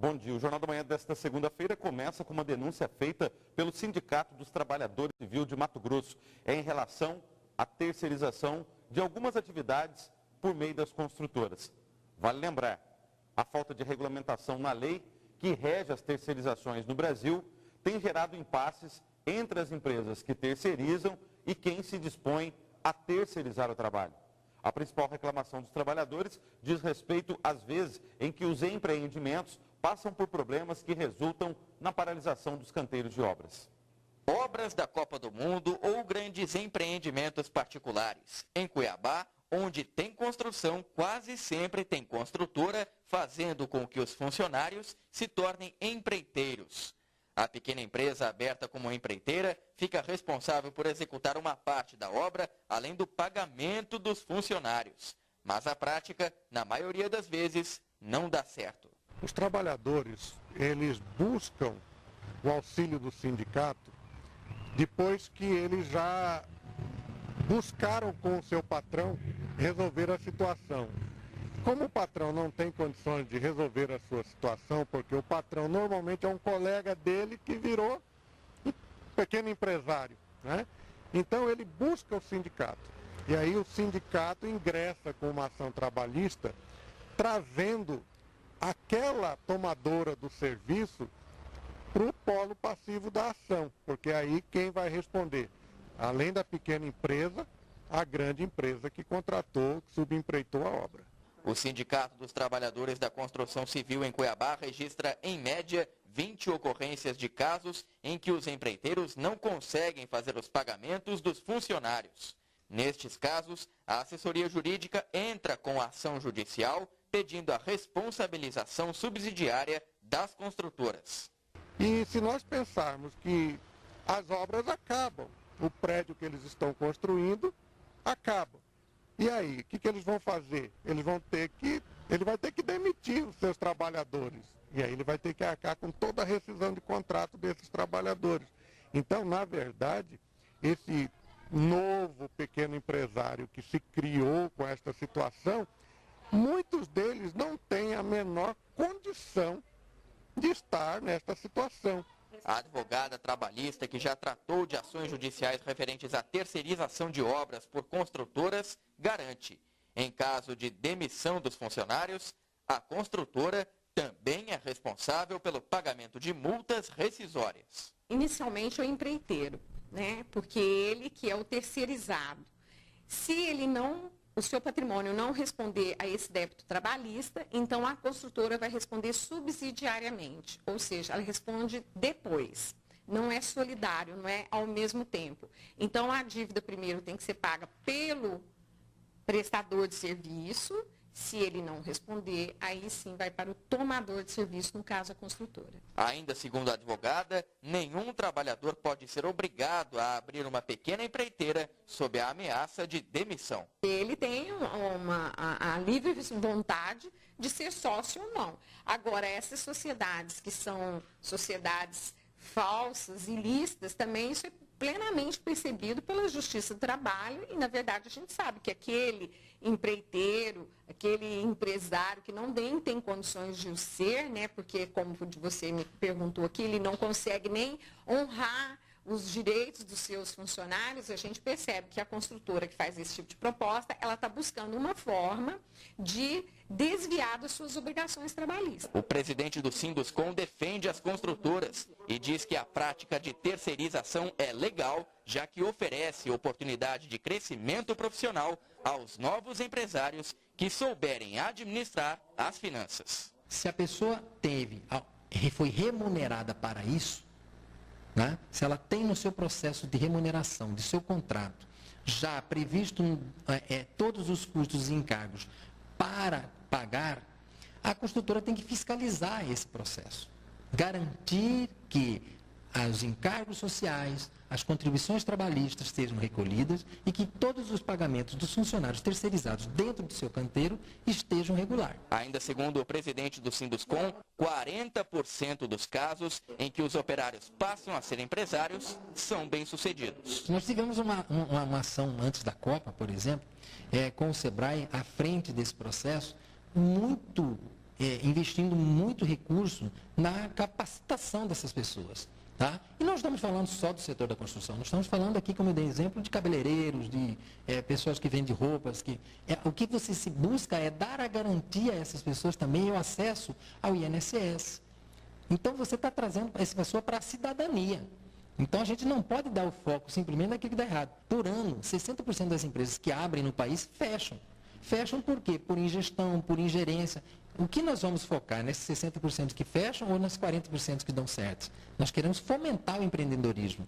Bom dia. O Jornal da Manhã desta segunda-feira começa com uma denúncia feita pelo Sindicato dos Trabalhadores Civil de Mato Grosso em relação à terceirização de algumas atividades por meio das construtoras. Vale lembrar, a falta de regulamentação na lei que rege as terceirizações no Brasil tem gerado impasses entre as empresas que terceirizam e quem se dispõe a terceirizar o trabalho. A principal reclamação dos trabalhadores diz respeito às vezes em que os empreendimentos passam por problemas que resultam na paralisação dos canteiros de obras. Obras da Copa do Mundo ou grandes empreendimentos particulares. Em Cuiabá, onde tem construção, quase sempre tem construtora, fazendo com que os funcionários se tornem empreiteiros. A pequena empresa aberta como empreiteira fica responsável por executar uma parte da obra, além do pagamento dos funcionários. Mas a prática, na maioria das vezes, não dá certo. Os trabalhadores, eles buscam o auxílio do sindicato depois que eles já buscaram com o seu patrão resolver a situação. Como o patrão não tem condições de resolver a sua situação, porque o patrão normalmente é um colega dele que virou um pequeno empresário, né? Então ele busca o sindicato. E aí o sindicato ingressa com uma ação trabalhista, trazendo aquela tomadora do serviço para o polo passivo da ação, porque aí quem vai responder? Além da pequena empresa, a grande empresa que contratou, que subempreitou a obra. O Sindicato dos Trabalhadores da Construção Civil em Cuiabá registra, em média, 20 ocorrências de casos em que os empreiteiros não conseguem fazer os pagamentos dos funcionários. Nestes casos, a assessoria jurídica entra com a ação judicial pedindo a responsabilização subsidiária das construtoras. E se nós pensarmos que as obras acabam, o prédio que eles estão construindo acaba. E aí, o que eles vão fazer? Ele vai ter que demitir os seus trabalhadores. E aí ele vai ter que arcar com toda a rescisão de contrato desses trabalhadores. Então, na verdade, esse novo pequeno empresário que se criou com esta situação, muitos deles não têm a menor condição de estar nesta situação. A advogada trabalhista, que já tratou de ações judiciais referentes à terceirização de obras por construtoras, garante, em caso de demissão dos funcionários, a construtora também é responsável pelo pagamento de multas rescisórias. Inicialmente é o empreiteiro, né? Porque ele que é o terceirizado. Se ele não, o seu patrimônio não responder a esse débito trabalhista, então a construtora vai responder subsidiariamente, ou seja, ela responde depois. Não é solidário, não é ao mesmo tempo. Então a dívida primeiro tem que ser paga pelo prestador de serviço. Se ele não responder, aí sim vai para o tomador de serviço, no caso a construtora. Ainda segundo a advogada, nenhum trabalhador pode ser obrigado a abrir uma pequena empreiteira sob a ameaça de demissão. Ele tem a livre vontade de ser sócio ou não. Agora, essas sociedades que são sociedades falsas, ilícitas, também isso é plenamente percebido pela Justiça do Trabalho e, na verdade, a gente sabe que aquele empreiteiro, aquele empresário que não tem condições de o ser, né, porque, como você me perguntou aqui, ele não consegue nem honrar os direitos dos seus funcionários, a gente percebe que a construtora que faz esse tipo de proposta, ela está buscando uma forma de desviar das suas obrigações trabalhistas. O presidente do Sinduscom defende as construtoras e diz que a prática de terceirização é legal, já que oferece oportunidade de crescimento profissional aos novos empresários que souberem administrar as finanças. Se a pessoa foi remunerada para isso, né? Se ela tem no seu processo de remuneração, de seu contrato, já previsto todos os custos e encargos para pagar, a construtora tem que fiscalizar esse processo. Garantir que os encargos sociais, as contribuições trabalhistas sejam recolhidas e que todos os pagamentos dos funcionários terceirizados dentro do seu canteiro estejam regulares. Ainda segundo o presidente do Sinduscom, 40% dos casos em que os operários passam a ser empresários são bem-sucedidos. Nós tivemos uma ação antes da Copa, por exemplo, com o SEBRAE à frente desse processo, muito investindo muito recurso na capacitação dessas pessoas. Tá? E não estamos falando só do setor da construção, nós estamos falando aqui, como eu dei exemplo, de cabeleireiros, de pessoas que vendem roupas. O que você se busca é dar a garantia a essas pessoas também o acesso ao INSS. Então, você está trazendo essa pessoa para a cidadania. Então, a gente não pode dar o foco simplesmente naquilo que dá errado. Por ano, 60% das empresas que abrem no país fecham. Fecham por quê? Por ingestão, por ingerência. O que nós vamos focar? Nesses 60% que fecham ou nas 40% que dão certo? Nós queremos fomentar o empreendedorismo.